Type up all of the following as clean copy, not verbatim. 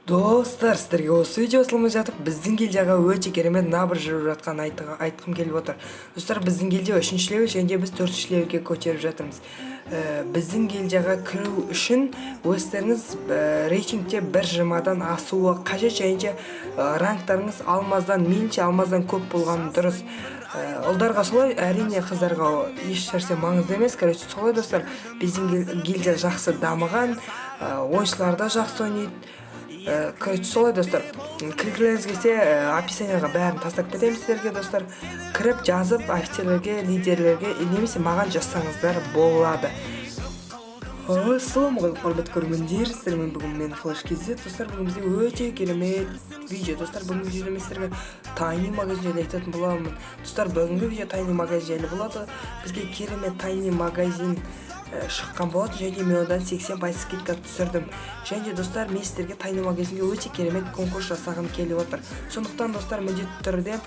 Достар, сіздерге осы видео салмай жатып, біздің елдегі өте керемет набір жүріп жатқан айтқым келіп отыр. Достар, біздің елде 3-ші левел және біз 4-ші левелге көтеріп жатырмыз. Біздің елдегі кіру үшін өздеріңіз рейтингте 1.20-дан асуы қажет, және ранктарыңыз алмаздан, мейлінше алмаздан көп болғаны дұрыс. Ұлдарға солай, әрине қыздарға еш нәрсе маңызды емес. Короче, солай достар, біздің елде жақсы дамыған, ойыншылар да жақсы ойнайды. Короче, солай достар, кіргілеріңіз келсе описанияға бәрін тастап кетемін сіздерге достар. Кіріп жазып офицерлерге, лидерлерге немесе маған жазсаңыздар болады. Ассаламағалейкум құрметті көрермендер, сіздермен бүгін мен Flash KZ. Достар, бүгін бізде өте керемет видео. Достар, бүгінгі видеода сіздерге Tiny магазин жайлы айтатын боламын. Достар, бүгінгі видео Tiny магазин жайлы болады. Бізге керемет Tiny магазин шыққан болады, және мен одан 80% скидка түсірдім. Және достар, мен сіздерге Tiny магазинге өте керемет конкурс жасағым келіп отыр. Сондықтан достар, міндетті түрде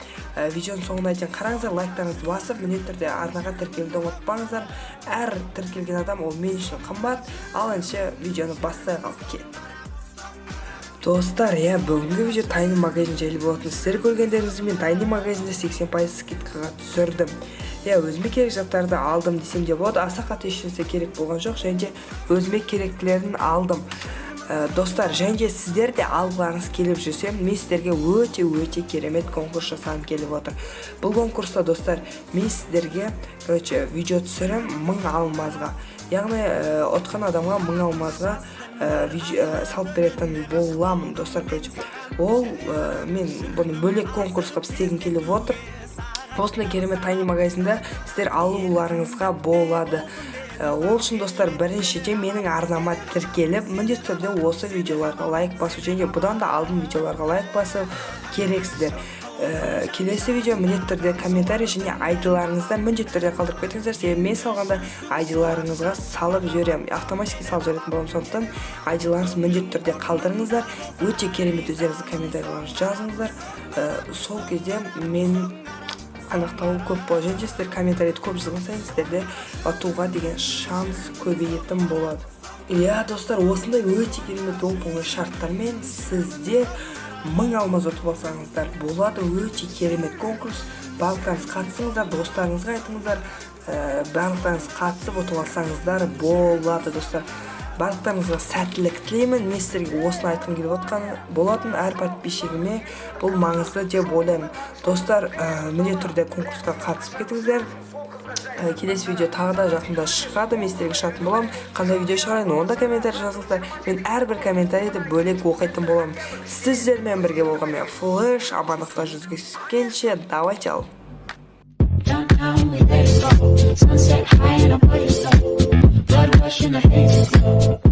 видеоның соңына дейін қараңыздар, лайктарыңызды басып, міндетті түрде арнаға тіркелуді ұмытпаңыздар. Әр тіркелген адам ол мен үшін қымбат. Ал енді видеоны бастайық. Достар, бүгінгі видео Tiny магазин жайлы болатын. Сіздер көргендеріңізді мен Tiny магазинде 80% скидкаға түсірдім. Өзіме керек заттарды алдым десем де болады. Аса қатты ешнәрсе керек болған жоқ, және өзіме керектілерін алдым. Достар, және сіздер де алғыларыңыз келіп жүрсем, мен сіздерге өте керемет конкурс жасағым келіп отыр. Бұл конкурста достар, мен сіздерге видео түсірім 1000 алмазға. Яғни отқан адамға 1000 алмазға салып беретін боламын достар. Ол мен бұны бөлек конкурсқа істегім келіп отыр. Осындай керемет Tiny магазинде сіздер алуларыңызға болады. Ол үшін достар, біріншіден менің арнама тіркеліп, міндетті түрде осы видеоларға лайк басу, және бұдан да алдын видеоларға лайк басу керексіздер. Келесі видео міндетті түрде комментарий және айдыларыңызда міндетті түрде қалдырып кетіңіздер. Себебі мен салғанда айдыларыңызға салып жіберемін, автоматически салып жіберетін боламын. Сондықтан айдыларыңызды міндетті түрде қалдырыңыздар. Өте керемет өздеріңіздің комментарийлеріңізді жазыңыздар. Сол кезде мен анықтауы көп болады. Және сіздер комментарийді көп жазған сайын сіздерде ұтуға деген шанс көбейетін болады. Достар, осындай өте керемет оп-оңай шарттармен сіздер 1000 алмаз ұтып алсаңыздар болады. Өте керемет конкурс. Барлықтарыңыз қатысыңыздар, достарыңызға айтыңыздар. Барлықтарыңыз қатысып ұтып алсаңыздар болады достар. Барлықтарыңызға сәттілік тілеймін. Мен сіздерге осыны айтқым келіп отқан болатын. Әр подписчигіме бұл маңызды деп ойлаймын. Достар, міндетті түрде конкурсқа қатысып кетіңіздер. Келесі видео тағы да жақында шығады. Мен сіздерге шығатын боламын. Қандай видео шығарайын, онда комментарий жазыңыздар. Мен әрбір комментарийді бөлек оқитын боламын. Сіздермен бірге болған мен Flash. Амандықта жүздескенше, давайте ал. Sunset high and I'm by your side. Blood rush in the haze.